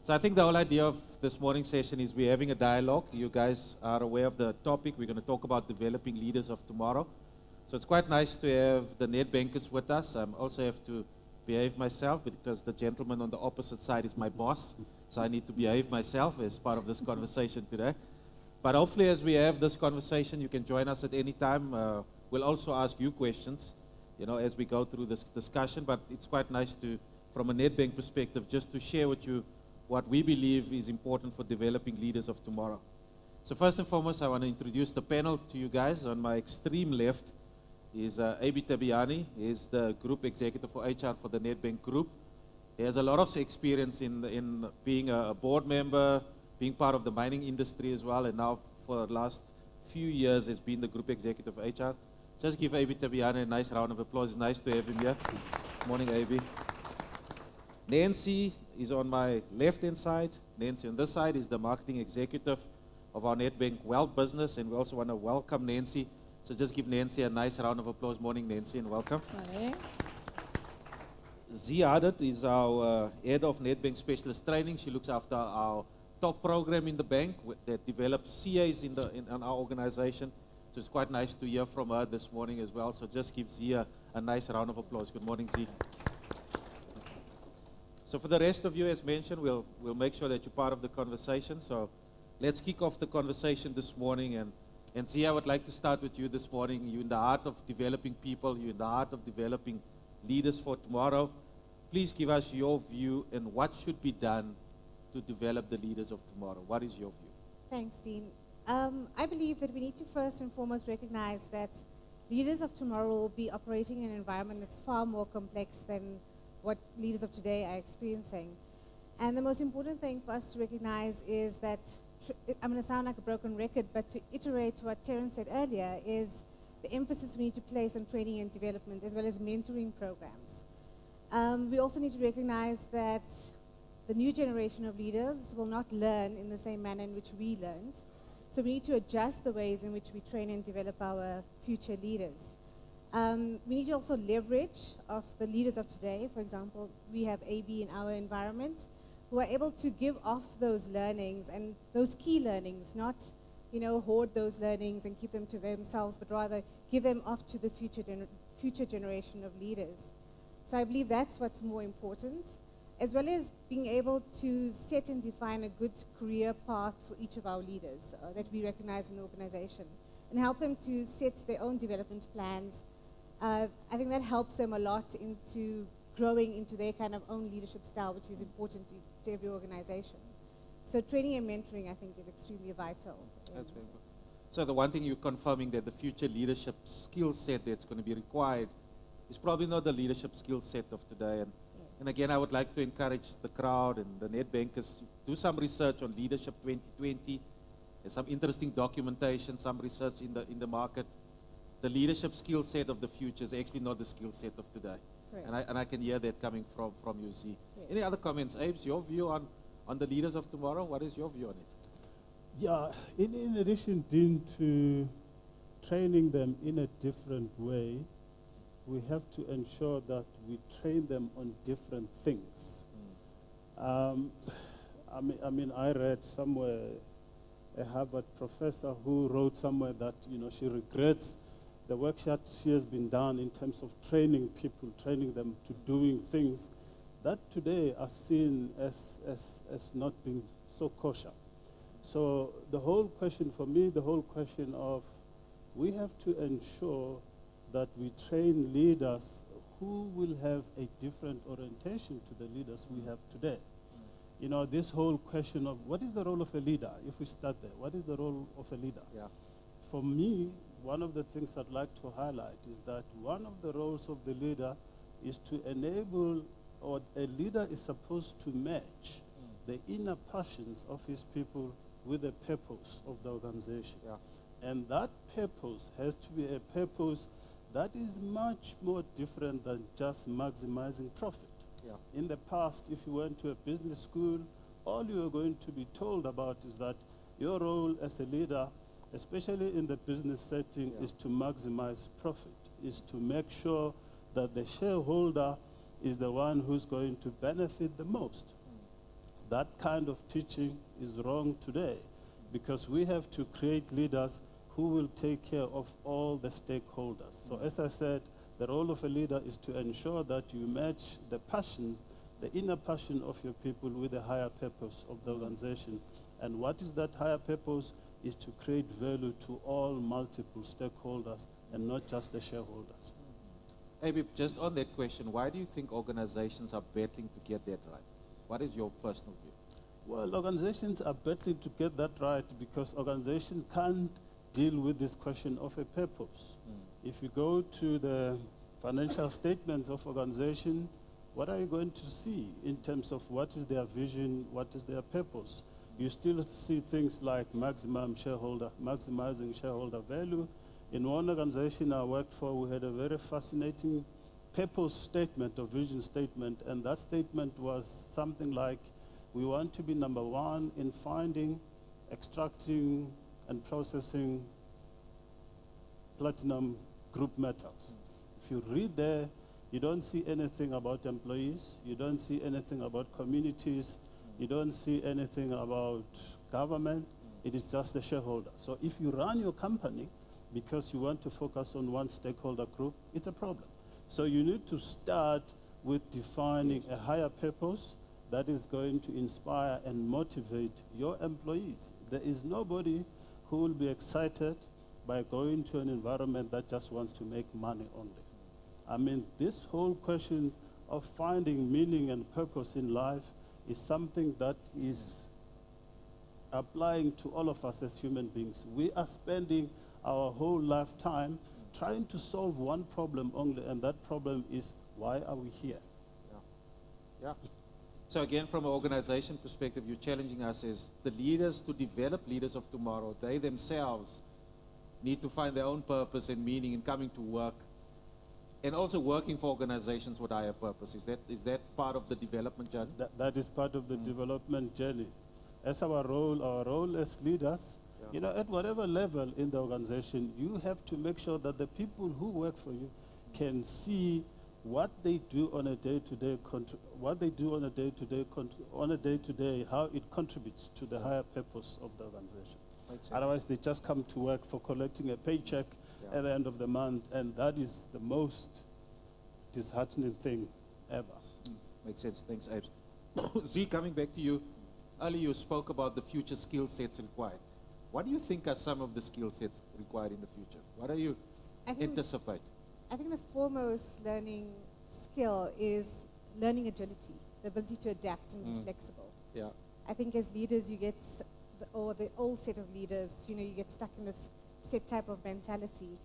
So I think the whole idea of this morning's session is we're having a dialogue. You guys are aware of the topic. We're going to talk about developing leaders of tomorrow. So it's quite nice to have the Nedbankers with us. I also have to behave myself because the gentleman on the opposite side is my boss. So I need to behave myself as part of this conversation today. But hopefully as we have this conversation, you can join us at any time. We'll also ask you questions, as we go through this discussion. But it's quite nice to, from a Nedbank perspective, just to share with you what we believe is important for developing leaders of tomorrow. So first and foremost, I want to introduce the panel to you guys. On my extreme left is Abi Tabiani. He's the Group Executive for HR for the Nedbank Group. He has a lot of experience in being a board member, being part of the mining industry as well, and now for the last few years has been the Group Executive of HR. Just give Abi Tabiani a nice round of applause. It's nice to have him here. Morning, Abi. Nancy is on my left-hand side. Nancy on this side is the marketing executive of our Nedbank Wealth business, and we also want to welcome Nancy. So just give Nancy a nice round of applause. Morning, Nancy, and welcome. Morning. Ziadat is our head of Nedbank Specialist Training. She looks after our top program in the bank that develops CAs in our organization. So it's quite nice to hear from her this morning as well. So just give Zia a nice round of applause. Good morning, Zia. So for the rest of you, as mentioned, we'll make sure that you're part of the conversation. So let's kick off the conversation this morning. And Zia, I would like to start with you this morning. You're in the heart of developing people. You're in the heart of developing leaders for tomorrow. Please give us your view and what should be done to develop the leaders of tomorrow. What is your view? Thanks, Dean. I believe that we need to first and foremost recognize that leaders of tomorrow will be operating in an environment that's far more complex than what leaders of today are experiencing. And the most important thing for us to recognize is that, I'm going to sound like a broken record, but to iterate what Terence said earlier, is the emphasis we need to place on training and development as well as mentoring programs. We also need to recognize that the new generation of leaders will not learn in the same manner in which we learned. So we need to adjust the ways in which we train and develop our future leaders. We need to also leverage of the leaders of today. For example, we have AB in our environment who are able to give off those learnings and those key learnings, not hoard those learnings and keep them to themselves, but rather give them off to the future generation of leaders. So I believe that's what's more important, as well as being able to set and define a good career path for each of our leaders that we recognize in the organization and help them to set their own development plans. I think that helps them a lot into growing into their kind of own leadership style, which is important to every organization. So training and mentoring, I think, is extremely vital. That's very good. So the one thing you're confirming that the future leadership skill set that's going to be required is probably not the leadership skill set of today. And again, I would like to encourage the crowd and the Nedbankers to do some research on Leadership 2020. There's some interesting documentation, some research in the market. The leadership skill set of the future is actually not the skill set of today. And I can hear that coming from you, Z. Yes. Any other comments? Abe, your view on the leaders of tomorrow? What is your view on it? Yeah, in addition, Dean, to training them in a different way, we have to ensure that we train them on different things. I read somewhere a Harvard professor who wrote somewhere that she regrets the work she has been done in terms of training people, training them to doing things that today are seen as not being so kosher. So the whole question for me, the whole question of we have to ensure that we train leaders who will have a different orientation to the leaders we have today. This whole question of what is the role of a leader, if we start there, what is the role of a leader? Yeah. For me, one of the things I'd like to highlight is that one of the roles of the leader is to enable, or a leader is supposed to match the inner passions of his people with the purpose of the organization. Yeah. And that purpose has to be a purpose that is much more different than just maximizing profit. Yeah. In the past, if you went to a business school, all you were going to be told about is that your role as a leader, especially in the business setting, is to maximize profit, is to make sure that the shareholder is the one who's going to benefit the most. that kind of teaching is wrong today, because we have to create leaders who will take care of all the stakeholders. So as I said, the role of a leader is to ensure that you match the passion, the inner passion of your people with the higher purpose of the organization. And what is that higher purpose? Is to create value to all multiple stakeholders and not just the shareholders. Abib, just on that question, why do you think organizations are battling to get that right? What is your personal view? Well, organizations are battling to get that right because organizations can't deal with this question of a purpose. If you go to the financial statements of organization, what are you going to see in terms of what is their vision, what is their purpose? You still see things like maximizing shareholder value. In one organization I worked for, we had a very fascinating purpose statement or vision statement, and that statement was something like, we want to be number one in finding, extracting, and processing platinum group metals. If you read there, you don't see anything about employees, you don't see anything about communities, you don't see anything about government, it is just the shareholder. So if you run your company because you want to focus on one stakeholder group, it's a problem. So you need to start with defining a higher purpose that is going to inspire and motivate your employees. There is nobody who will be excited by going to an environment that just wants to make money only. I mean, this whole question of finding meaning and purpose in life is something that is applying to all of us as human beings. We are spending our whole lifetime trying to solve one problem only, and that problem is, why are we here? Yeah. So again, from an organization perspective, you're challenging us as the leaders to develop leaders of tomorrow. They themselves need to find their own purpose and meaning in coming to work, and also working for organizations with higher purpose. Is that part of the development journey? That is part of the development journey. As our role as leaders, you know, at whatever level in the organization, you have to make sure that the people who work for you can see what they do on a day-to-day, how it contributes to the higher purpose of the organization. Otherwise, they just come to work for collecting a paycheck at the end of the month, and that is the most disheartening thing ever. Makes sense. Thanks, Abs. Z, coming back to you. Earlier you spoke about the future skill sets required. What do you think are some of the skill sets required in the future? What do you anticipate? I think the foremost learning skill is learning agility, the ability to adapt and be flexible. Yeah. I think as leaders you get, or the old set of leaders, you know, you get stuck in this set type of mentality.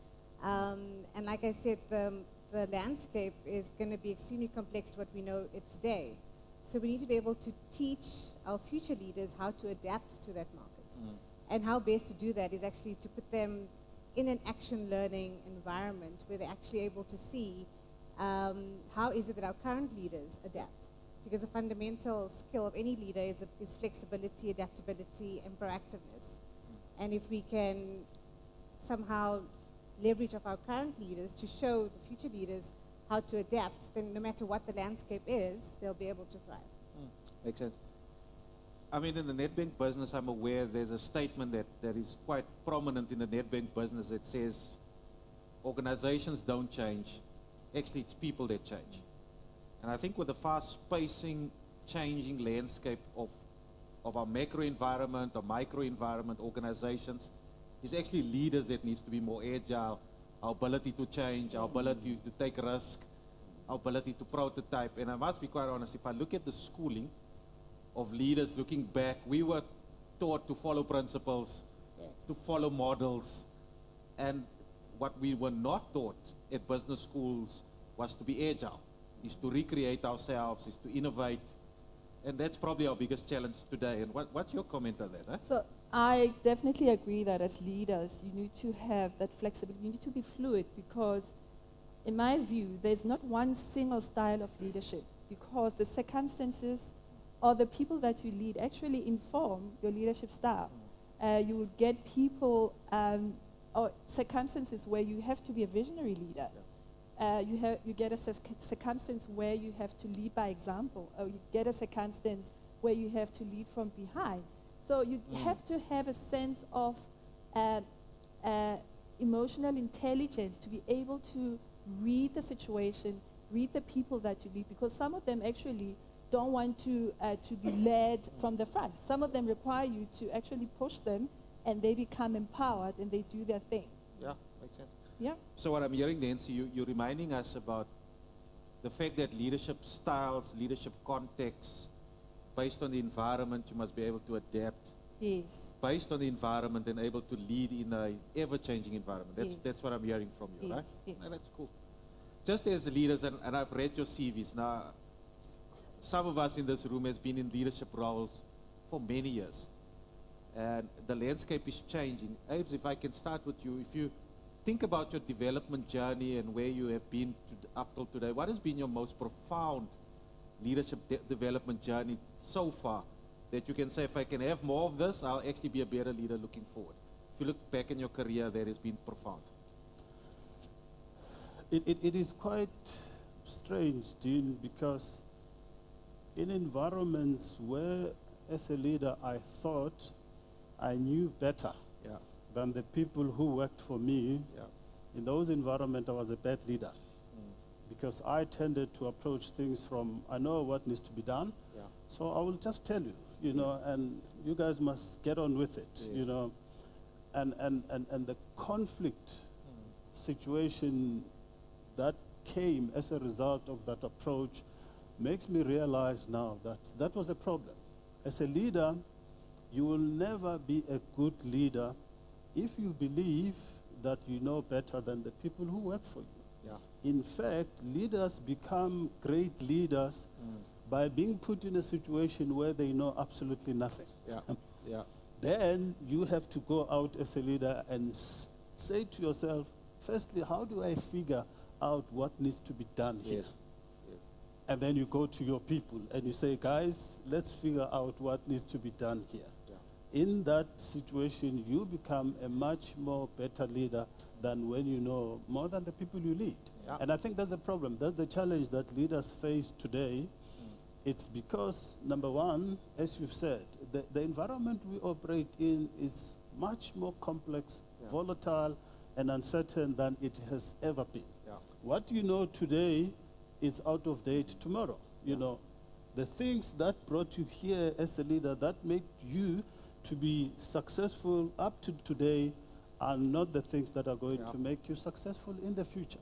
And like I said, the landscape is going to be extremely complex to what we know it today. So we need to be able to teach our future leaders how to adapt to that market. And how best to do that is actually to put them in an action learning environment where they're actually able to see how is it that our current leaders adapt. Because the fundamental skill of any leader is flexibility, adaptability, and proactiveness. And if we can somehow leverage of our current leaders to show the future leaders how to adapt, then no matter what the landscape is, they'll be able to thrive. Makes sense. I mean, in the Nedbank business, I'm aware there's a statement that is quite prominent in the Nedbank business that says organizations don't change. Actually, it's people that change. And I think with the fast-pacing, changing landscape of our macro environment or micro environment, organizations, it's actually leaders that needs to be more agile, our ability to change, our ability to take risk, our ability to prototype. And I must be quite honest, if I look at the schooling of leaders looking back, we were taught to follow principles, to follow models, and what we were not taught at business schools was to be agile, is to recreate ourselves, is to innovate, and that's probably our biggest challenge today. And what's your comment on that? Huh? So I definitely agree that as leaders, you need to have that flexibility, you need to be fluid, because in my view, there's not one single style of leadership, because the circumstances or the people that you lead actually inform your leadership style. You would get people or circumstances where you have to be a visionary leader. You get a circumstance where you have to lead by example, or you get a circumstance where you have to lead from behind. So you have to have a sense of uh, emotional intelligence to be able to read the situation, read the people that you lead, because some of them actually don't want to be led from the front. Some of them require you to actually push them, and they become empowered and they do their thing. Yeah, makes sense. Yeah. So what I'm hearing, Nancy, you're reminding us about the fact that leadership styles, leadership contexts, based on the environment, you must be able to adapt Yes. based on the environment and able to lead in an ever-changing environment. Yes. That's what I'm hearing from you, Yes, right? yes. No, that's cool. Just as leaders, and I've read your CVs now, some of us in this room has been in leadership roles for many years. And the landscape is changing. Abe, if I can start with you, if you think about your development journey and where you have been up till today, what has been your most profound leadership development journey so far that you can say, if I can have more of this, I'll actually be a better leader looking forward? If you look back in your career, that has been profound. It is quite strange, Dean, because in environments where, as a leader, I thought I knew better Yeah, than the people who worked for me, yeah. in those environments, I was a bad leader. Because I tended to approach things from, I know what needs to be done, Yeah. so I will just tell you, you know, and you guys must get on with it, you Yes. know. And the conflict situation that came as a result of that approach makes me realize now that that was a problem. As a leader, you will never be a good leader if you believe that you know better than the people who work for you. Yeah. In fact, leaders become great leaders by being put in a situation where they know absolutely nothing. Yeah. Yeah. Then you have to go out as a leader and say to yourself, firstly, how do I figure out what needs to be done here? Yes. Yes. And then you go to your people and you say, guys, let's figure out what needs to be done here. Yeah. In that situation, you become a much more better leader than when you know more than the people you lead. Yeah. And I think that's the problem. That's the challenge that leaders face today. It's because, number one, as you've said, the environment we operate in is much more complex, Yeah. volatile, and uncertain than it has ever been. Yeah. What you know today is out of date tomorrow. You Yeah. know, the things that brought you here as a leader, that make you to be successful up to today, are not the things that are going Yeah. to make you successful in the future.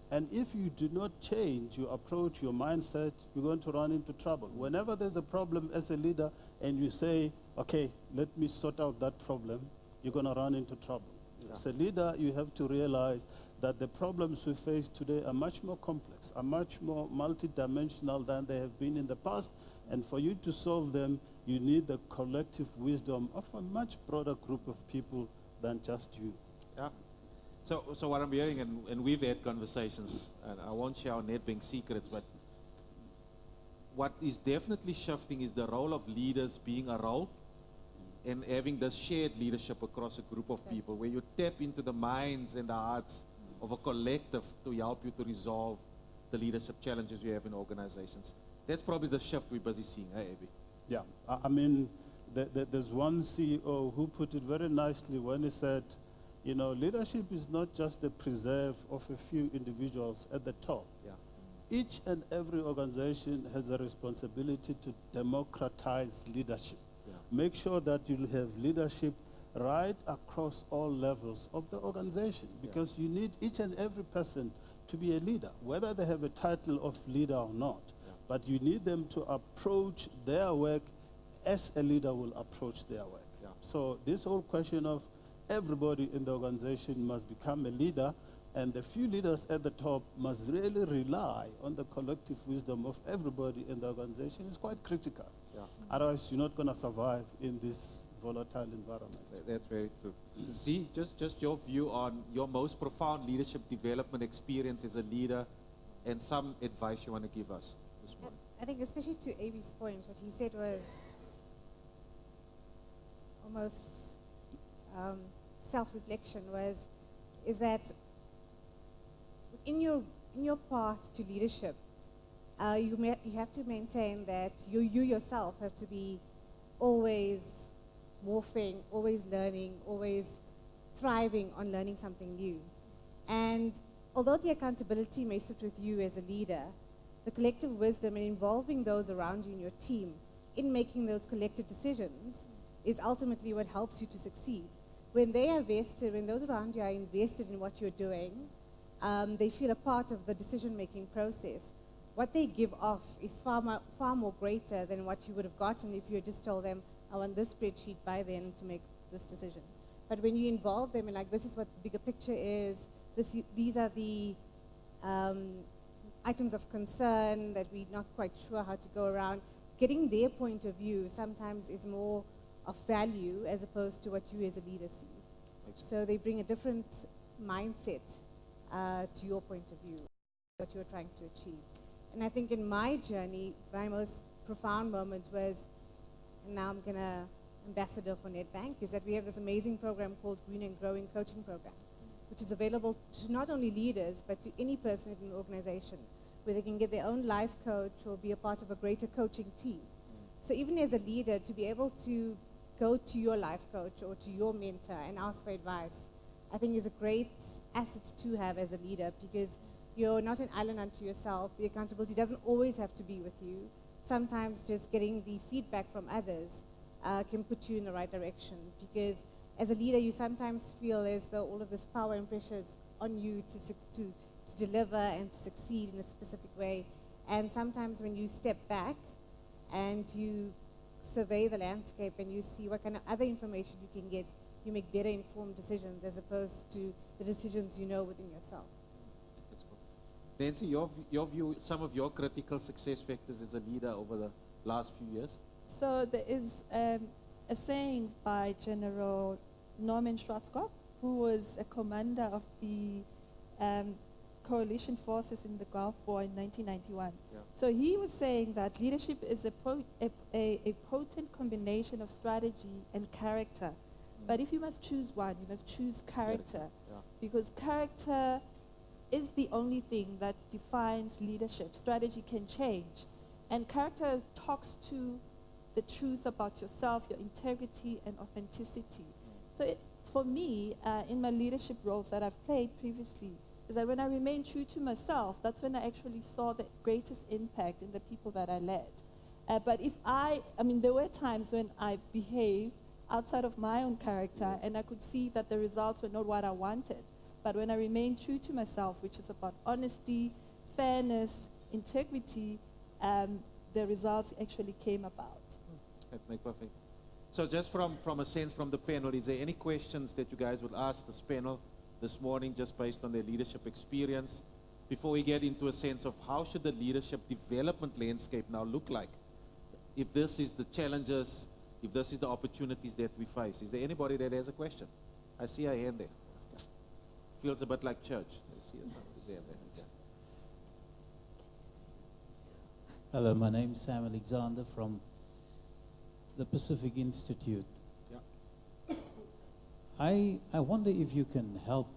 And if you do not change your approach, your mindset, you're going to run into trouble. Whenever there's a problem as a leader and you say, okay, let me sort out that problem, you're going to run into trouble. Yeah. As a leader, you have to realize that the problems we face today are much more complex, are much more multidimensional than they have been in the past. And for you to solve them, you need the collective wisdom of a much broader group of people than just you. Yeah. So what I'm hearing, and we've had conversations, and I won't share our Nedbank secrets, but what is definitely shifting is the role of leaders being a role and having this shared leadership across a group of people where you tap into the minds and the hearts of a collective to help you to resolve the leadership challenges you have in organizations. That's probably the shift we're busy seeing, eh, Abby? Yeah, I mean, there's one CEO who put it very nicely when he said, you know, leadership is not just the preserve of a few individuals at the top. Yeah. Each and every organization has a responsibility to democratize leadership. Yeah. Make sure that you have leadership right across all levels of the organization, because you need each and every person to be a leader, whether they have a title of leader or not. Yeah. But you need them to approach their work as a leader will approach their work. Yeah. So this whole question of everybody in the organization must become a leader, and the few leaders at the top must really rely on the collective wisdom of everybody in the organization is quite critical. Yeah. Otherwise, you're not going to survive in this volatile environment. That's very true. Z, just your view on your most profound leadership development experience as a leader and some advice you want to give us this morning. I think especially to Avi's point, what he said was almost self-reflection is that in your path to leadership, you have to maintain that you yourself have to be always morphing, always learning, always thriving on learning something new. And although the accountability may sit with you as a leader, the collective wisdom in involving those around you in your team in making those collective decisions is ultimately what helps you to succeed. When they are vested, when those around you are invested in what you're doing, they feel a part of the decision-making process. What they give off is far more greater than what you would have gotten if you had just told them, I want this spreadsheet by then to make this decision. But when you involve them in like, this is what the bigger picture is, these are the items of concern that we're not quite sure how to go around, getting their point of view sometimes is more of value as opposed to what you as a leader see. So they bring a different mindset to your point of view, what you're trying to achieve. And I think in my journey, my most profound moment was, and now I'm going to ambassador for Nedbank, is that we have this amazing program called Green and Growing Coaching Program, which is available to not only leaders, but to any person in the organization, where they can get their own life coach or be a part of a greater coaching team. So even as a leader, to be able to go to your life coach or to your mentor and ask for advice, I think is a great asset to have as a leader, because you're not an island unto yourself. The accountability doesn't always have to be with you. Sometimes just getting the feedback from others can put you in the right direction, because as a leader, you sometimes feel as though all of this power and pressure is on you to deliver and to succeed in a specific way. And sometimes when you step back and you survey the landscape and you see what kind of other information you can get, you make better informed decisions as opposed to the decisions you know within yourself. Nancy, your view, some of your critical success factors as a leader over the last few years? So there is a saying by General Norman Schwarzkopf, who was a commander of the coalition forces in the Gulf War in 1991. Yeah. So he was saying that leadership is a potent combination of strategy and character. But if you must choose one, you must choose character. Yeah. Because character is the only thing that defines leadership. Strategy can change. And character talks to the truth about yourself, your integrity and authenticity. So for me, in my leadership roles that I've played previously, is that when I remain true to myself, that's when I actually saw the greatest impact in the people that I led. But if I mean, there were times when I behaved outside of my own character and I could see that the results were not what I wanted. But when I remained true to myself, which is about honesty, fairness, integrity, the results actually came about. That makes perfect. So just from a sense from the panel, is there any questions that you guys would ask this panel this morning just based on their leadership experience before we get into a sense of how should the leadership development landscape now look like? If this is the challenges, if this is the opportunities that we face. Is there anybody that has a question? I see a hand there. Feels a bit like church. I see somebody there. Okay. Hello, my name is Sam Alexander from the Pacific Institute. Yeah. I wonder if you can help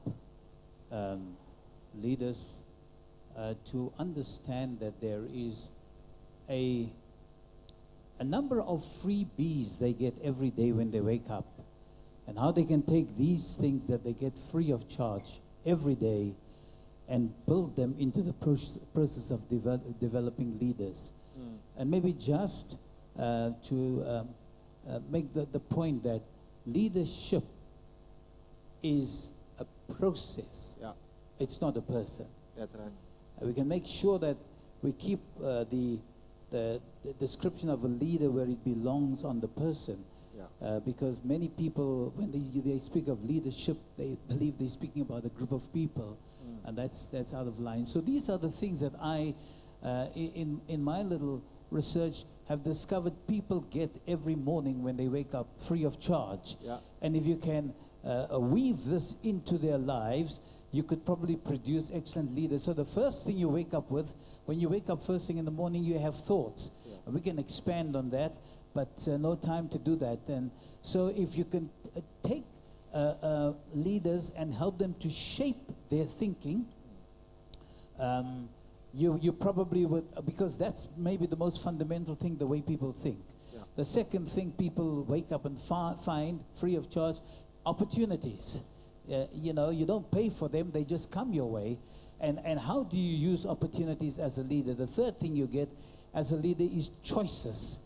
leaders to understand that there is a number of freebies they get every day when they wake up, and how they can take these things that they get free of charge every day and build them into the process of developing leaders. And maybe just to make the point that leadership is a process. Yeah. It's not a person. That's right. We can make sure that we keep the description of a leader where it belongs on the person. Yeah. Because many people, when they speak of leadership, they believe they're speaking about a group of people, and that's out of line. So these are the things that I, in my little research, have discovered people get every morning when they wake up free of charge. Yeah. And if you can weave this into their lives, you could probably produce excellent leaders. So the first thing you wake up with, when you wake up first thing in the morning, you have thoughts. Yeah. And we can expand on that, but no time to do that. And so if you can take leaders and help them to shape their thinking, you probably would, because that's maybe the most fundamental thing, the way people think. Yeah. The second thing people wake up and find, free of charge, opportunities. You know, you don't pay for them, they just come your way. And how do you use opportunities as a leader? The third thing you get as a leader is choices.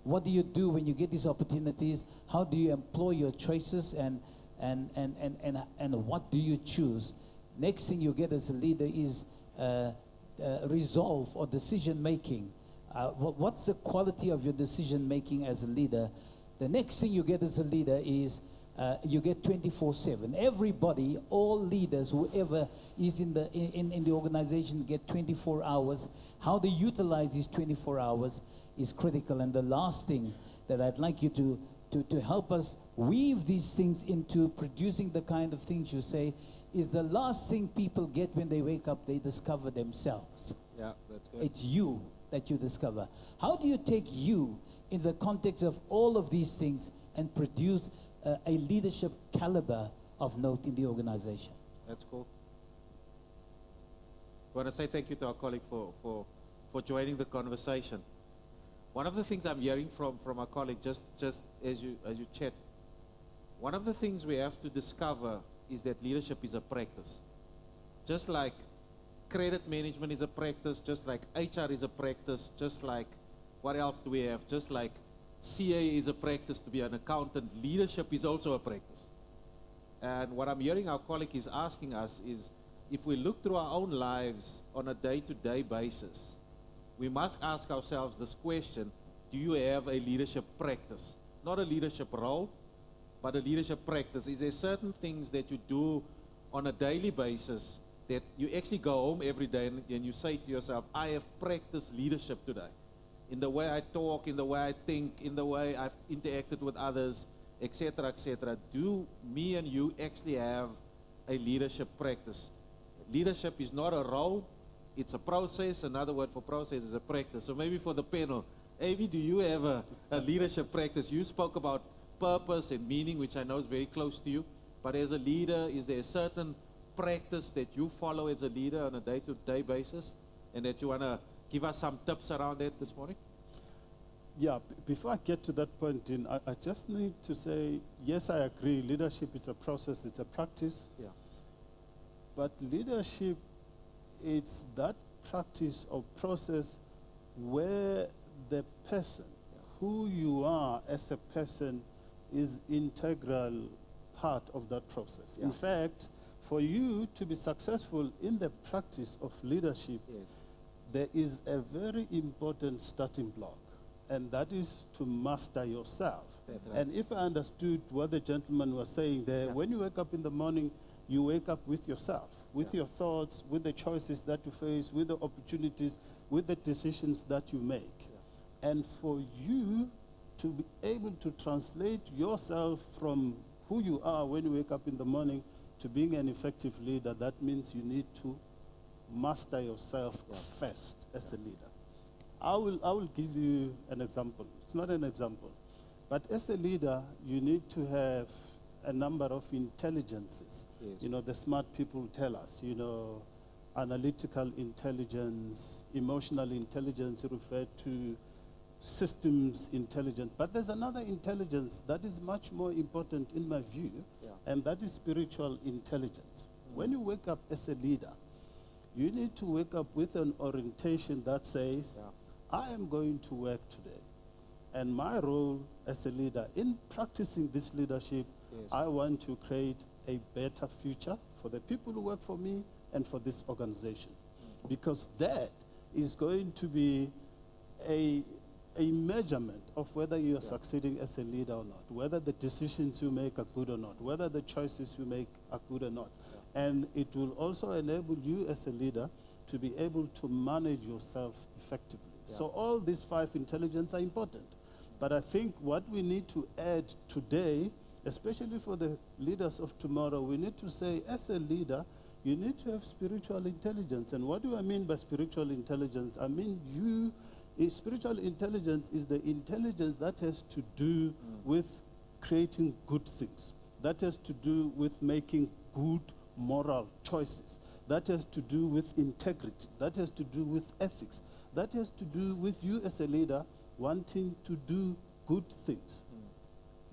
What do you do when you get these opportunities? How do you employ your choices, and what do you choose? Next thing you get as a leader is resolve or decision making. What's the quality of your decision making as a leader? The next thing you get as a leader is you get 24/7. Everybody, all leaders, whoever is in the organization, get 24 hours. How they utilize these 24 hours is critical. And the last thing that I'd like you to help us weave these things into producing the kind of things you say is the last thing people get when they wake up, they discover themselves. Yeah, that's good. It's you that you discover. How do you take you in the context of all of these things and produce a leadership caliber of note in the organization? That's cool. I want to say thank you to our colleague for joining the conversation. One of the things I'm hearing from our colleague, just as you chat, one of the things we have to discover is that leadership is a practice. Just like credit management is a practice, just like HR is a practice, just like, what else do we have? Just like CA is a practice to be an accountant, leadership is also a practice. And what I'm hearing our colleague is asking us is, if we look through our own lives on a day-to-day basis, we must ask ourselves this question: do you have a leadership practice? Not a leadership role, but a leadership practice. Is there certain things that you do on a daily basis that you actually go home every day and you say to yourself, I have practiced leadership today? In the way I talk, in the way I think, in the way I've interacted with others, etc., etc. Do me and you actually have a leadership practice? Leadership is not a role, it's a process. Another word for process is a practice. So maybe for the panel, Avi, do you have a leadership practice? You spoke about purpose and meaning, which I know is very close to you. But as a leader, is there a certain practice that you follow as a leader on a day-to-day basis, and that you want to give us some tips around that this morning? Yeah, before I get to that point, I just need to say, yes, I agree, leadership is a process, it's a practice. Yeah. But leadership, it's that practice or process where the person, who you are as a person, is integral part of that process. Yeah. In fact, for you to be successful in the practice of leadership, Yes. there is a very important starting block, and that is to master yourself. That's right. And if I understood what the gentleman was saying there, Yeah. when you wake up in the morning, you wake up with yourself, with Yeah. your thoughts, with the choices that you face, with the opportunities, with the decisions that you make. Yeah. And for you to be able to translate yourself from who you are when you wake up in the morning to being an effective leader, that means you need to master yourself Yeah. first as a leader. I will give you an example. It's not an example. But as a leader, you need to have a number of intelligences. Yes. You know, the smart people tell us, you know, analytical intelligence, emotional intelligence referred to, systems intelligence. But there's another intelligence that is much more important in my view, Yeah. and that is spiritual intelligence. When you wake up as a leader, you need to wake up with an orientation that says, Yeah. I am going to work today. And my role as a leader in practicing this leadership, Yes. I want to create a better future for the people who work for me and for this organization. Because that is going to be a measurement of whether you are Yeah. succeeding as a leader or not, whether the decisions you make are good or not, whether the choices you make are good or not. And it will also enable you as a leader to be able to manage yourself effectively. Yeah. So all these 5 intelligence are important. But I think what we need to add today, especially for the leaders of tomorrow, we need to say, as a leader, you need to have spiritual intelligence. And what do I mean by spiritual intelligence? I mean spiritual intelligence is the intelligence that has to do with creating good things, that has to do with making good moral choices, that has to do with integrity, that has to do with ethics, that has to do with you as a leader wanting to do good things.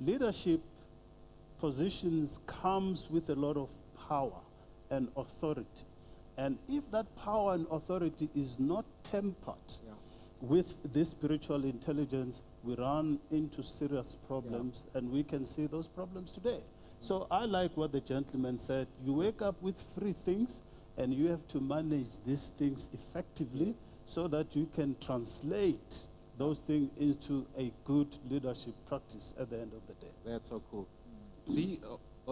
Leadership positions comes with a lot of power and authority. And if that power and authority is not tempered with this spiritual intelligence, we run into serious problems, and we can see those problems today. So I like what the gentleman said. You wake up with 3 things, and you have to manage these things effectively so that you can translate those things into a good leadership practice at the end of the day. That's so cool. See,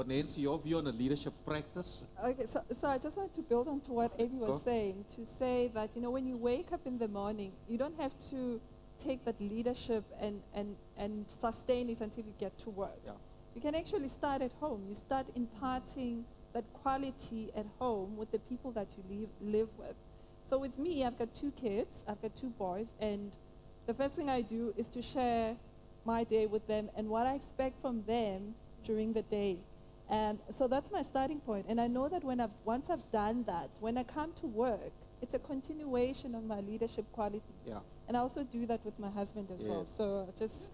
Nancy, your view on a leadership practice? Okay, so I just want to build on to what Abby was Go. saying, to say that, you know, when you wake up in the morning, you don't have to take that leadership and sustain it until you get to work. Yeah. You can actually start at home. You start imparting that quality at home with the people that you live with. So with me, I've got 2 kids, I've got 2 boys, and the first thing I do is to share my day with them and what I expect from them during the day. And so that's my starting point. And I know that once I've done that, when I come to work, it's a continuation of my leadership quality. Yeah. And I also do that with my husband as well. Yes. So just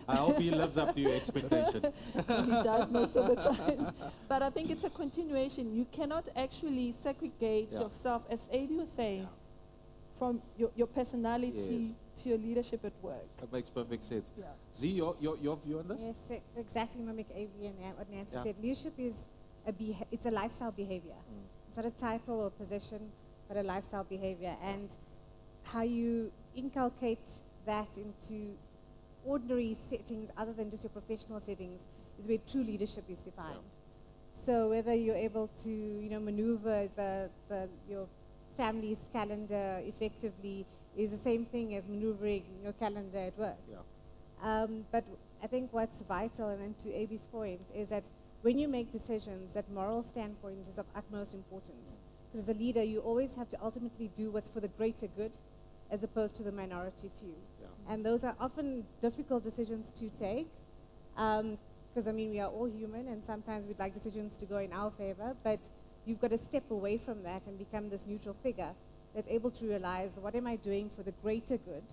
I hope he lives up to your expectation. he does most of the time. But I think it's a continuation. You cannot actually segregate yourself, as Adi was saying, from your personality to your leadership at work. That makes perfect sense. Yeah. Z, your view on this? Yes, so exactly mimic Avi and what Nancy Yeah. said. Leadership is it's a lifestyle behavior. It's not a title or position, but a lifestyle behavior. And how you inculcate that into ordinary settings other than just your professional settings is where true leadership is defined. So whether you're able to, maneuver your family's calendar effectively is the same thing as maneuvering your calendar at work. Yeah. But I think what's vital, and then to Abi's point, is that when you make decisions, that moral standpoint is of utmost importance. Because as a leader, you always have to ultimately do what's for the greater good, as opposed to the minority few. Yeah. And those are often difficult decisions to take, because we are all human, and sometimes we'd like decisions to go in our favor, but you've got to step away from that and become this neutral figure that's able to realize, what am I doing for the greater good?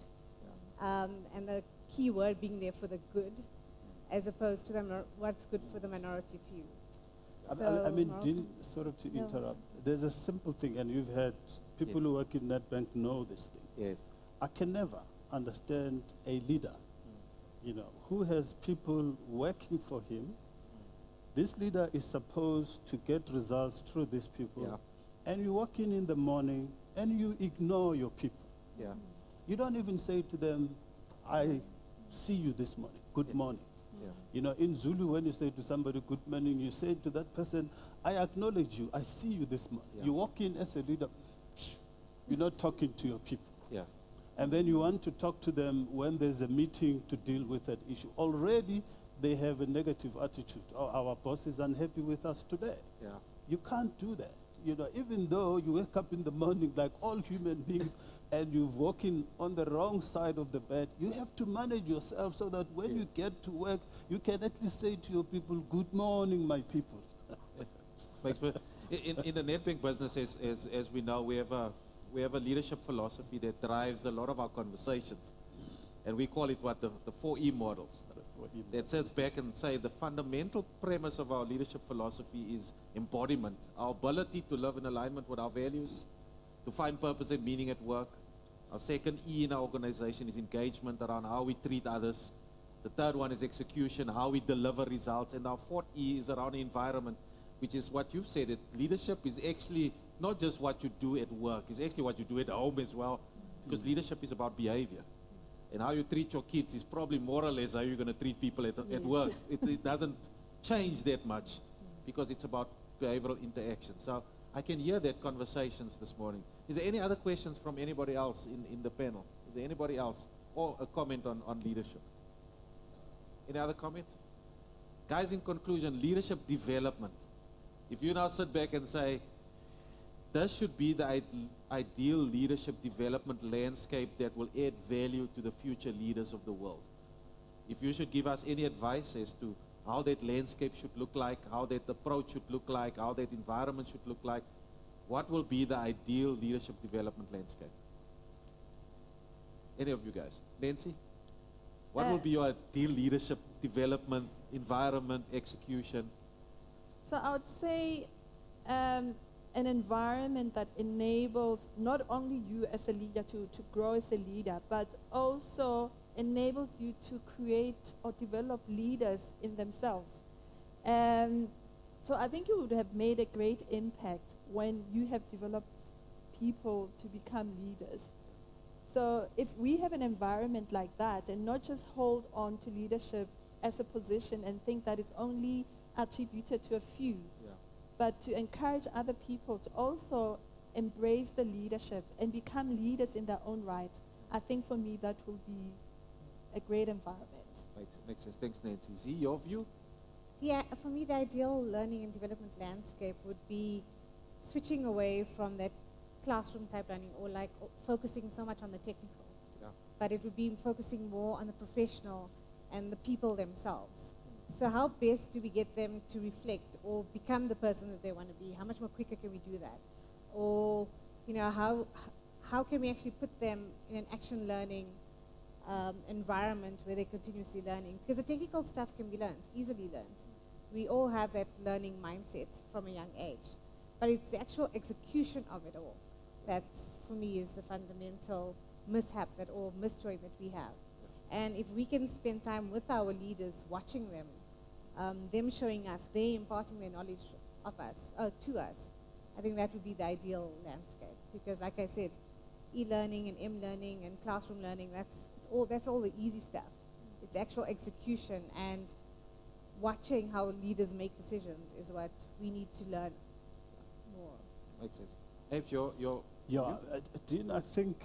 And the key word being there, for the good, as opposed to what's good for the minority few. moral Dean, compass. sort of to No. interrupt, there's a simple thing, and you've had people who work in Nedbank know this thing. Yes. I can never understand a leader, who has people working for him. This leader is supposed to get results through these people. Yeah. And you walk in the morning and you ignore your people. Yeah. You don't even say to them, I see you this morning, good morning. Yeah. In Zulu, when you say to somebody good morning, you say to that person, I acknowledge you, I see you this morning. Yeah. You walk in as a leader, you're not talking to your people. Yeah. And then you want to talk to them when there's a meeting to deal with that issue. Already they have a negative attitude. Oh, our boss is unhappy with us today. Yeah. You can't do that. Even though you wake up in the morning like all human beings and you're walking on the wrong side of the bed, you have to manage yourself so that when you get to work, you can at least say to your people, good morning, my people. In the Nedbank business, as we know, we have a leadership philosophy that drives a lot of our conversations. And we call it the 4E models. That sits back and say the fundamental premise of our leadership philosophy is embodiment, our ability to live in alignment with our values, to find purpose and meaning at work. Our second E in our organization is engagement, around how we treat others. The third one is execution, how we deliver results. And our fourth E is around the environment, which is what you've said, that leadership is actually not just what you do at work, it's actually what you do at home as well, because leadership is about behavior. And how you treat your kids is probably more or less how you're going to treat people at work. It doesn't change that much because it's about behavioral interaction. So I can hear that conversations this morning. Is there any other questions from anybody else in the panel? Is there anybody else? Or a comment on leadership? Any other comments? Guys, in conclusion, leadership development. If you now sit back and say, this should be the ideal leadership development landscape that will add value to the future leaders of the world. If you should give us any advice as to how that landscape should look like, how that approach should look like, how that environment should look like, what will be the ideal leadership development landscape? Any of you guys? Nancy? What will be your ideal leadership development, environment, execution? So I would say an environment that enables not only you as a leader to grow as a leader, but also enables you to create or develop leaders in themselves. So I think you would have made a great impact when you have developed people to become leaders. So if we have an environment like that and not just hold on to leadership as a position and think that it's only attributed to a few, but to encourage other people to also embrace the leadership and become leaders in their own right, I think for me that will be a great environment. Makes sense. Thanks, Nancy. Z, your view? Yeah, for me, the ideal learning and development landscape would be switching away from that classroom type learning or focusing so much on the technical. But it would be focusing more on the professional and the people themselves. So how best do we get them to reflect or become the person that they want to be? How much more quicker can we do that? Or, how can we actually put them in an action learning environment where they're continuously learning? Because the technical stuff can be learned, easily learned. We all have that learning mindset from a young age. But it's the actual execution of it all that, for me, is the fundamental mishap or misjoin that we have. And if we can spend time with our leaders, watching them showing us, they imparting their knowledge to us, I think that would be the ideal landscape. Because like I said, e-learning and m-learning and classroom learning, that's all the easy stuff. It's actual execution and watching how leaders make decisions is what we need to learn more. Makes sense. Abe, your Dean, I think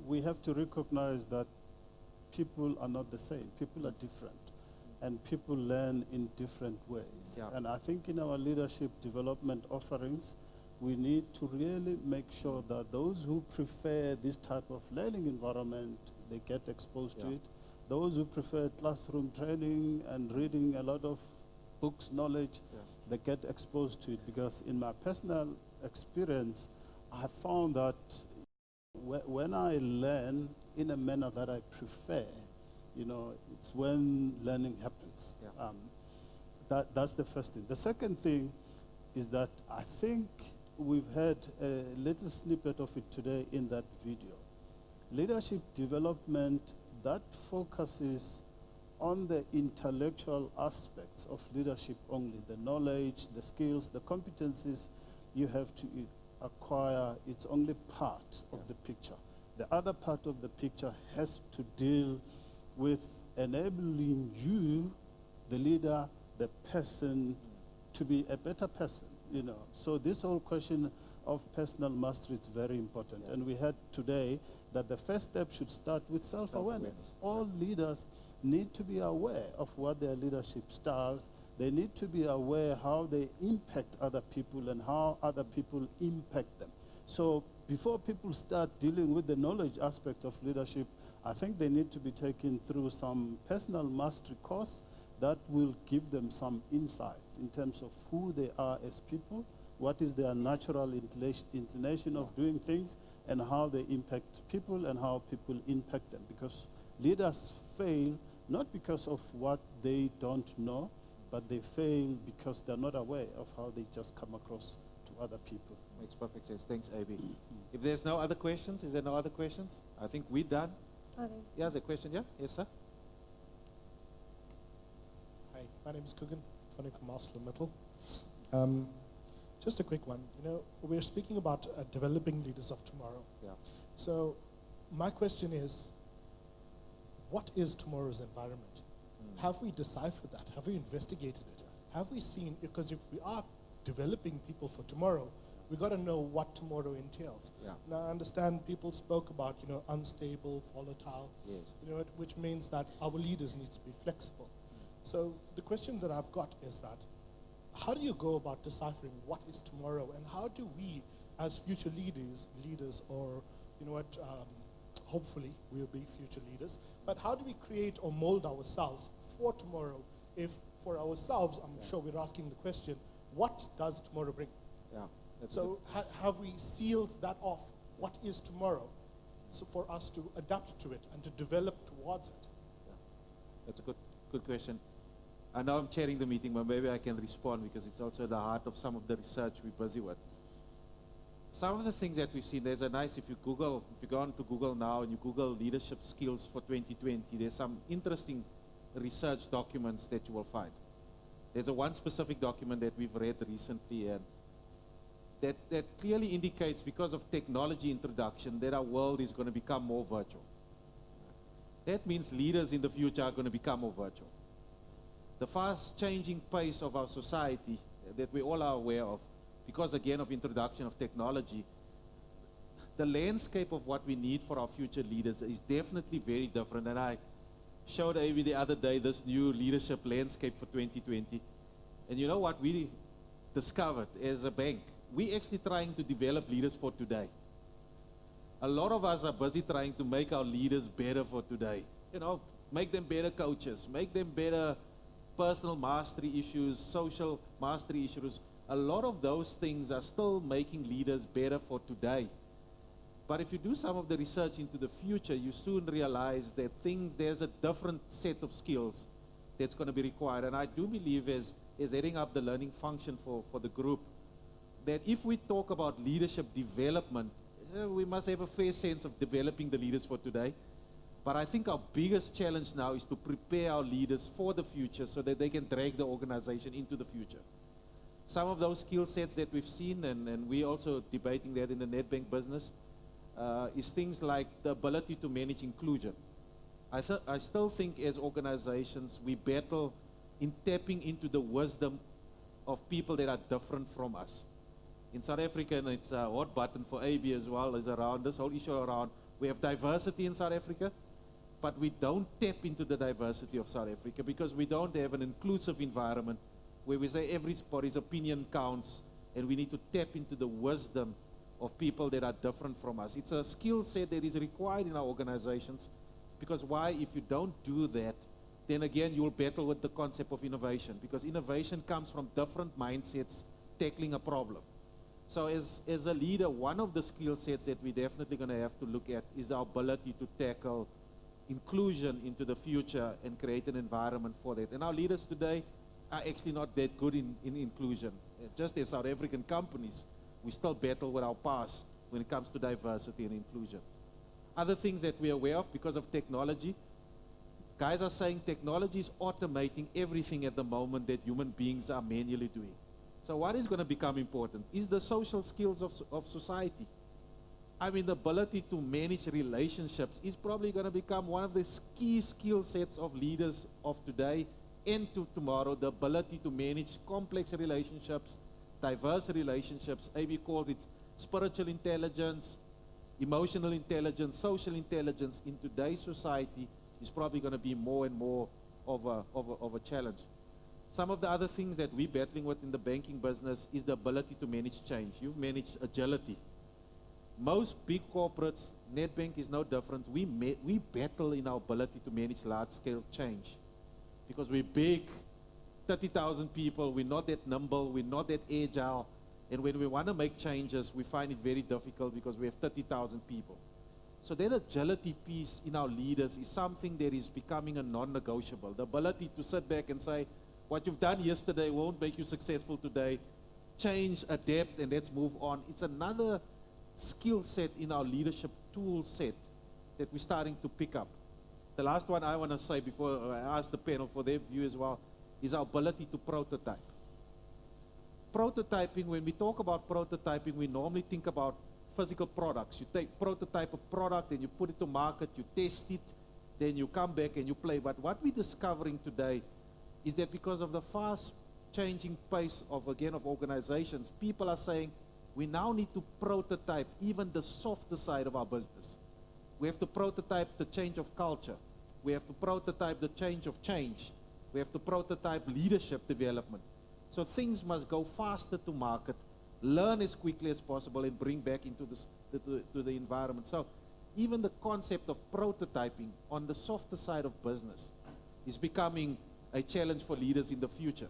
we have to recognize that people are not the same. People are different. And people learn in different ways. And I think in our leadership development offerings, we need to really make sure that those who prefer this type of learning environment, they get exposed to it. Those who prefer classroom training and reading a lot of books, knowledge, they get exposed to it. Because in my personal experience, I found that when I learn in a manner that I prefer, it's when learning happens. That's the first thing. The second thing is that I think we've had a little snippet of it today in that video. Leadership development that focuses on the intellectual aspects of leadership only, the knowledge, the skills, the competencies you have to acquire, it's only part of the picture. The other part of the picture has to deal with enabling you, the leader, the person, to be a better person, So this whole question of personal mastery is very important. And we heard today that the first step should start with self-awareness. All leaders need to be aware of what their leadership styles. They need to be aware how they impact other people and how other people impact them. So before people start dealing with the knowledge aspects of leadership, I think they need to be taken through some personal mastery course that will give them some insight in terms of who they are as people, what is their natural inclination of doing things, and how they impact people and how people impact them. Because leaders fail not because of what they don't know, but they fail because they're not aware of how they just come across to other people. Makes perfect sense. Thanks, AB. If there's no other questions, is there no other questions? I think we're done. There's a question, Yes, sir? Hi, my name is Kugan, phoning from ArcelorMittal. Just a quick one. We're speaking about developing leaders of tomorrow. So my question is, what is tomorrow's environment? Have we deciphered that? Have we investigated it? Have we seen, because if we are developing people for tomorrow, we got to know what tomorrow entails. Now, I understand people spoke about, unstable, volatile, which means that our leaders need to be flexible. So the question that I've got is that, how do you go about deciphering what is tomorrow, and how do we, as future leaders, or hopefully we'll be future leaders, but how do we create or mold ourselves for tomorrow if for ourselves, I'm sure we're asking the question, what does tomorrow bring? Yeah. That's So have we sealed that off? What is tomorrow? So for us to adapt to it and to develop towards it. That's a good question. I know I'm chairing the meeting, but maybe I can respond because it's also at the heart of some of the research we're busy with. Some of the things that we've seen, there's a nice, if you go on to Google now and you Google leadership skills for 2020, there's some interesting research documents that you will find. There's one specific document that we've read recently, and that clearly indicates, because of technology introduction, that our world is going to become more virtual. That means leaders in the future are going to become more virtual. The fast changing pace of our society that we all are aware of, because again of introduction of technology, the landscape of what we need for our future leaders is definitely very different. And I showed Avi the other day this new leadership landscape for 2020. And you know what we discovered as a bank? We're actually trying to develop leaders for today. A lot of us are busy trying to make our leaders better for today. You know, make them better coaches, make them better personal mastery issues, social mastery issues. A lot of those things are still making leaders better for today. But if you do some of the research into the future, you soon realize that there's a different set of skills that's going to be required. And I do believe as heading up the learning function for the group, that if we talk about leadership development, we must have a fair sense of developing the leaders for today. But I think our biggest challenge now is to prepare our leaders for the future so that they can drag the organization into the future. Some of those skill sets that we've seen, and we're also debating that in the Nedbank business, is things like the ability to manage inclusion. I still think as organizations we battle in tapping into the wisdom of people that are different from us. In South Africa, and it's a hot button for AB as well, is around this whole issue around, we have diversity in South Africa, but we don't tap into the diversity of South Africa because we don't have an inclusive environment where we say everybody's opinion counts, and we need to tap into the wisdom of people that are different from us. It's a skill set that is required in our organizations, because why? If you don't do that, then again you'll battle with the concept of innovation, because innovation comes from different mindsets tackling a problem. So as a leader, one of the skill sets that we're definitely going to have to look at is our ability to tackle inclusion into the future and create an environment for that. And our leaders today are actually not that good in inclusion. Just as South African companies, we still battle with our past when it comes to diversity and inclusion. Other things that we're aware of because of technology, guys are saying technology is automating everything at the moment that human beings are manually doing. So what is going to become important is the social skills of society. I mean, the ability to manage relationships is probably going to become one of the key skill sets of leaders of today and to tomorrow. The ability to manage complex relationships, diverse relationships. AB calls it spiritual intelligence, emotional intelligence, social intelligence in today's society is probably going to be more and more of a challenge. Some of the other things that we're battling with in the banking business is the ability to manage change. You've managed agility. Most big corporates, Nedbank is no different. We battle in our ability to manage large-scale change because we're big, 30,000 people. We're not that nimble. We're not that agile. And when we want to make changes, we find it very difficult because we have 30,000 people. So that agility piece in our leaders is something that is becoming a non-negotiable. The ability to sit back and say, what you've done yesterday won't make you successful today. Change, adapt, and let's move on. It's another skill set in our leadership tool set that we're starting to pick up. The last one I want to say before I ask the panel for their view as well is our ability to prototype. Prototyping, when we talk about prototyping, we normally think about physical products. You prototype a product and you put it to market, you test it, then you come back and you play. But what we're discovering today is that because of the fast changing pace of organizations, people are saying we now need to prototype even the softer side of our business. We have to prototype the change of culture. We have to prototype the change of change. We have to prototype leadership development. So things must go faster to market, learn as quickly as possible, and bring back into the environment. So even the concept of prototyping on the softer side of business is becoming a challenge for leaders in the future.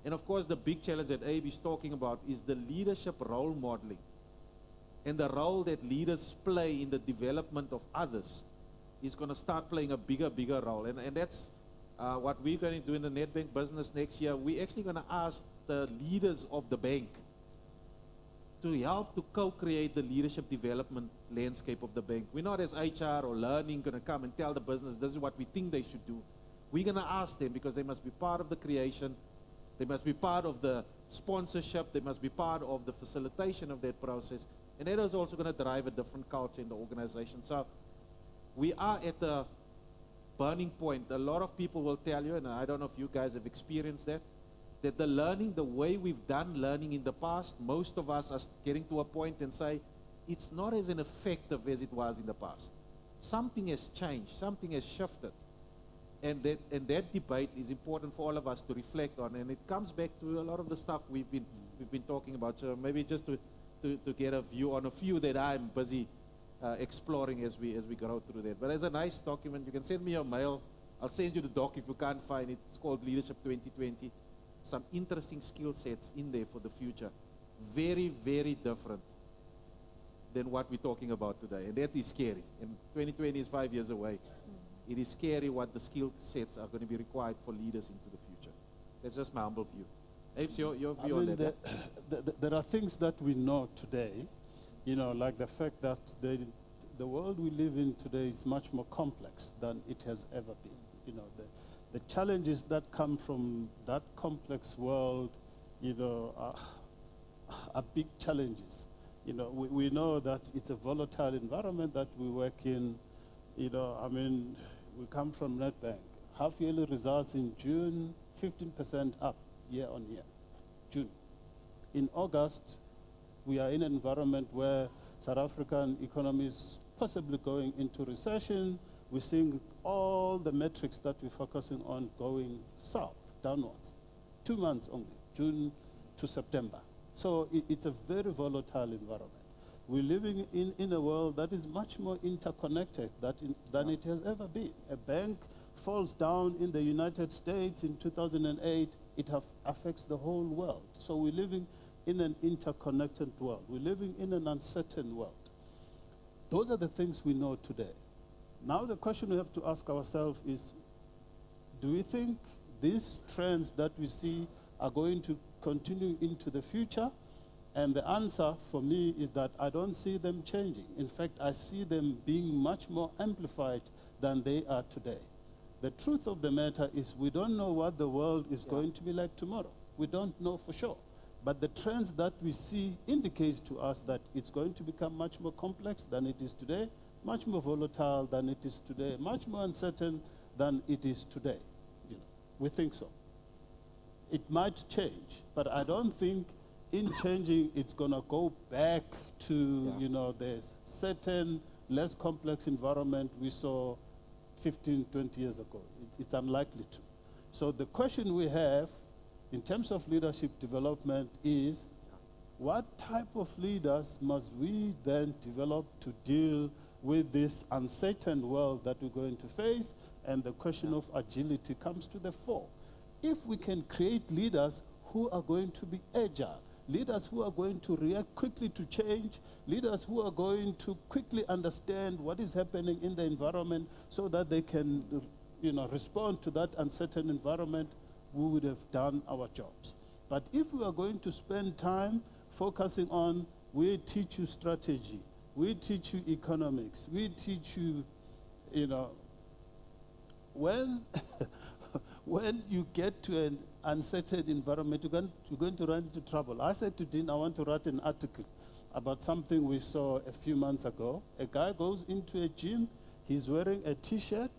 And of course, the big challenge that Abe is talking about is the leadership role modeling and the role that leaders play in the development of others is going to start playing a bigger role. And that's what we're going to do in the Nedbank business next year. We're actually going to ask the leaders of the bank to help to co-create the leadership development landscape of the bank. We're not as HR or learning going to come and tell the business this is what we think they should do. We're going to ask them because they must be part of the creation, they must be part of the sponsorship, they must be part of the facilitation of that process, and that is also going to drive a different culture in the organization. So we are at the burning point. A lot of people will tell you, and I don't know if you guys have experienced that the learning, the way we've done learning in the past, most of us are getting to a point and say, it's not as effective as it was in the past. Something has changed, something has shifted. And that debate is important for all of us to reflect on, and it comes back to a lot of the stuff we've been talking about. So maybe just to get a view on a few that I'm busy exploring as we go through that. But there's a nice document. You can send me your mail. I'll send you the doc if you can't find it. It's called Leadership 2020. Some interesting skill sets in there for the future. Very, very different than what we're talking about today. And that is scary. And 2020 is 5 years away. It is scary what the skill sets are going to be required for leaders into the future. That's just my humble view. Apes, your view on that? There are things that we know today, like the fact that the world we live in today is much more complex than it has ever been. The challenges that come from that complex world, are big challenges. We know that it's a volatile environment that we work in. We come from Nedbank. Half-yearly results in June, 15% up year on year. June. In August, we are in an environment where South African economy is possibly going into recession. We're seeing all the metrics that we're focusing on going south, downwards. 2 months only, June to September. So it's a very volatile environment. We're living in a world that is much more interconnected than it has ever been. A bank falls down in the United States in 2008, it affects the whole world. So we're living in an interconnected world. We're living in an uncertain world. Those are the things we know today. Now the question we have to ask ourselves is, do we think these trends that we see are going to continue into the future? And the answer for me is that I don't see them changing. In fact, I see them being much more amplified than they are today. The truth of the matter is we don't know what the world is going to be like tomorrow. We don't know for sure. But the trends that we see indicate to us that it's going to become much more complex than it is today, much more volatile than it is today, much more uncertain than it is today. We think so. It might change, but I don't think in changing it's going to go back to the certain less complex environment we saw 15, 20 years ago. It's unlikely to. So the question we have in terms of leadership development is, what type of leaders must we then develop to deal with this uncertain world that we're going to face? And the question of agility comes to the fore. If we can create leaders who are going to be agile, leaders who are going to react quickly to change, leaders who are going to quickly understand what is happening in the environment so that they can respond to that uncertain environment, we would have done our jobs. But if we are going to spend time focusing on, we teach you strategy, we teach you economics, we teach you, when you get to an uncertain environment, you're going to run into trouble. I said to Dean, I want to write an article about something we saw a few months ago. A guy goes into a gym, he's wearing a T-shirt.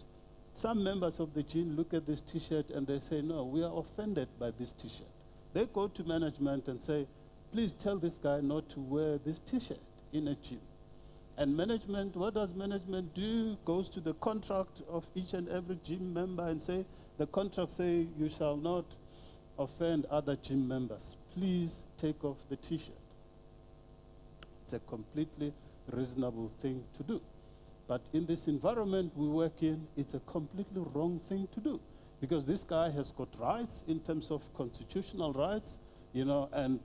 Some members of the gym look at this T-shirt and they say, no, we are offended by this T-shirt. They go to management and say, please tell this guy not to wear this T-shirt in a gym. And management, what does management do? Goes to the contract of each and every gym member and say, the contract say you shall not offend other gym members. Please take off the T-shirt. It's a completely reasonable thing to do. But in this environment we work in, it's a completely wrong thing to do. because this guy has got rights in terms of constitutional rights, and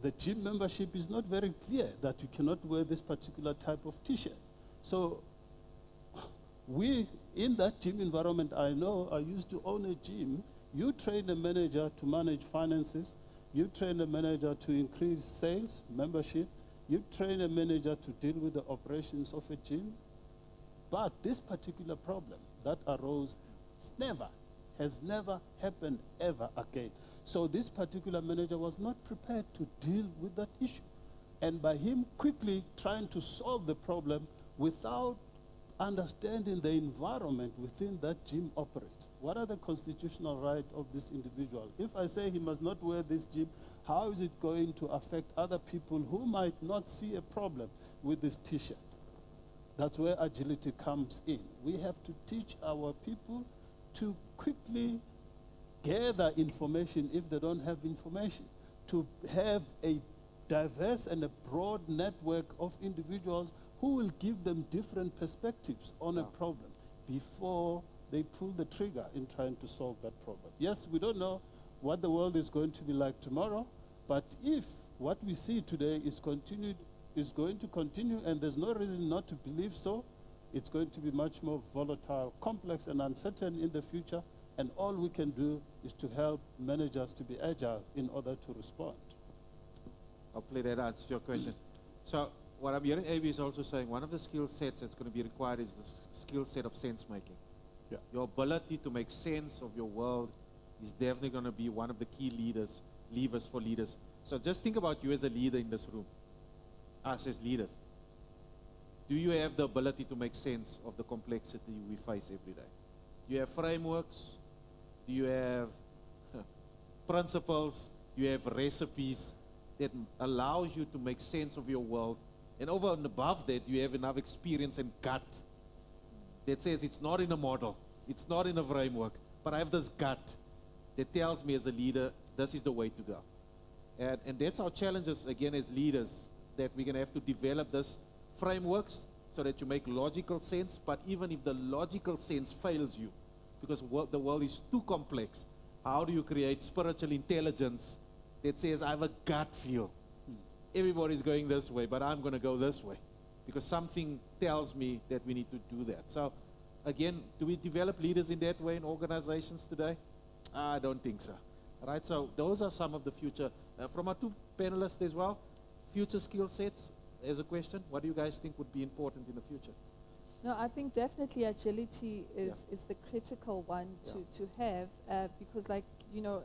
the gym membership is not very clear that you cannot wear this particular type of T-shirt. So we, in that gym environment, I used to own a gym. You train a manager to manage finances. You train a manager to increase sales, membership. You train a manager to deal with the operations of a gym. But this particular problem that arose has never happened ever again. So this particular manager was not prepared to deal with that issue. And by him quickly trying to solve the problem without understanding the environment within that gym operates. What are the constitutional rights of this individual? If I say he must not wear this gym, how is it going to affect other people who might not see a problem with this T-shirt? That's where agility comes in. We have to teach our people to quickly gather information if they don't have information, to have a diverse and a broad network of individuals who will give them different perspectives on a problem before they pull the trigger in trying to solve that problem. Yes, we don't know what the world is going to be like tomorrow, but if what we see today is going to continue, and there's no reason not to believe so, it's going to be much more volatile, complex, and uncertain in the future, and all we can do is to help managers to be agile in order to respond. Hopefully that answers your question. So what I'm hearing Avi is also saying, one of the skill sets that's going to be required is the skill set of sense making. Yeah. Your ability to make sense of your world is definitely going to be one of the key levers for leaders. So just think about you as a leader in this room, us as leaders. Do you have the ability to make sense of the complexity we face every day? Do you have frameworks? Do you have principles? Do you have recipes that allows you to make sense of your world? And over and above that, you have enough experience and gut that says it's not in a model, it's not in a framework, but I have this gut that tells me as a leader, this is the way to go. And that's our challenges, again, as leaders, that we're going to have to develop this frameworks so that you make logical sense, but even if the logical sense fails you, because the world is too complex, how do you create spiritual intelligence that says, I have a gut feel. Everybody's going this way, but I'm going to go this way, because something tells me that we need to do that. So, again, do we develop leaders in that way in organizations today? I don't think so. All right, so those are some of the future. From our two panelists as well, future skill sets as a question. What do you guys think would be important in the future? No, I think definitely agility is the critical one to have because, like,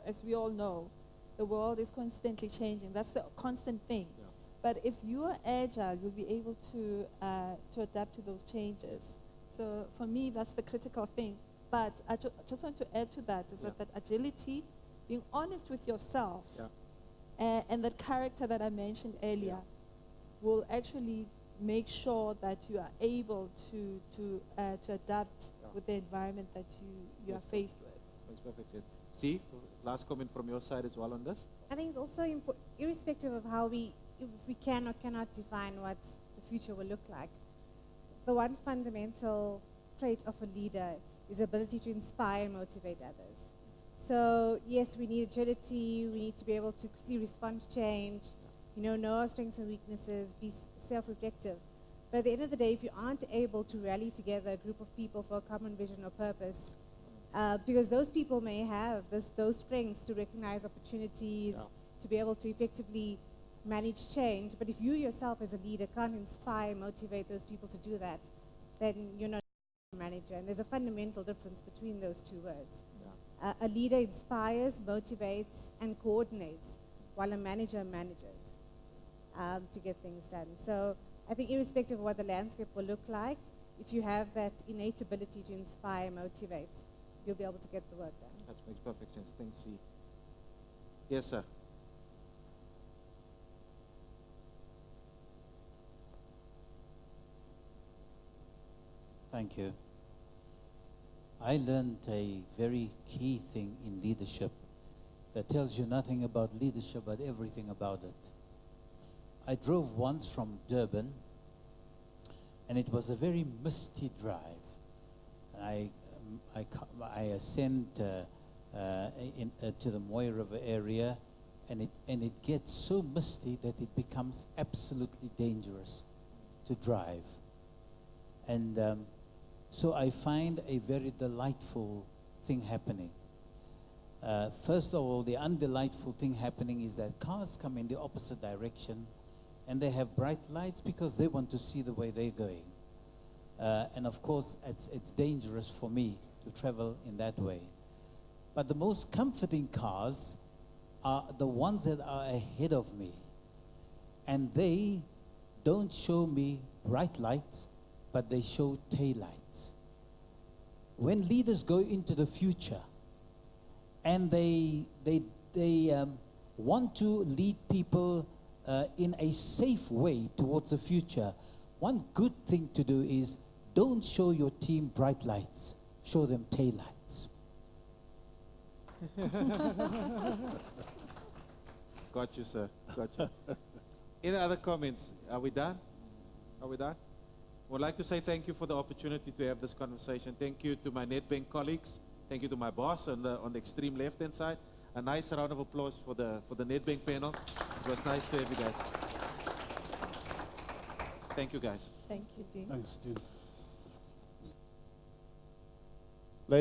as we all know, the world is constantly changing. That's the constant thing. Yeah. But if you are agile, you'll be able to adapt to those changes. So for me, that's the critical thing. But I just want to add to that is that agility, being honest with yourself, and that character that I mentioned earlier, will actually make sure that you are able to adapt with the environment that you are faced with. Makes perfect sense. See, last comment from your side as well on this? I think it's also important, irrespective of how if we can or cannot define what the future will look like, the one fundamental trait of a leader is the ability to inspire and motivate others. So yes, we need agility, we need to be able to quickly respond to change, know our strengths and weaknesses, be self-reflective. But at the end of the day, if you aren't able to rally together a group of people for a common vision or purpose, because those people may have those strengths to recognize opportunities, to be able to effectively manage change, but if you yourself as a leader can't inspire, motivate those people to do that, then you're not a manager. And there's a fundamental difference between those two words. A leader inspires, motivates, and coordinates, while a manager manages to get things done. So I think irrespective of what the landscape will look like, if you have that innate ability to inspire, motivate, you'll be able to get the work done. That makes perfect sense. Thanks, C. Yes, sir. Thank you. I learned a very key thing in leadership that tells you nothing about leadership but everything about it. I drove once from Durban, and it was a very misty drive. And I I ascend to the Moy River area, and it gets so misty that it becomes absolutely dangerous to drive. And so I find a very delightful thing happening. First of all, the undelightful thing happening is that cars come in the opposite direction, and they have bright lights because they want to see the way they're going. And of course, it's dangerous for me to travel in that way. But the most comforting cars are the ones that are ahead of me. And they don't show me bright lights, but they show taillights. When leaders go into the future and they want to lead people in a safe way towards the future, one good thing to do is don't show your team bright lights, show them taillights. Got you, sir. Got you. Any other comments? Are we done? Are we done? Would like to say thank you for the opportunity to have this conversation. Thank you to my Nedbank colleagues. Thank you to my boss on the extreme left-hand side. A nice round of applause for the Nedbank panel. It was nice to have you guys. Thank you, guys. Thank you, Dean. Thanks, Dean.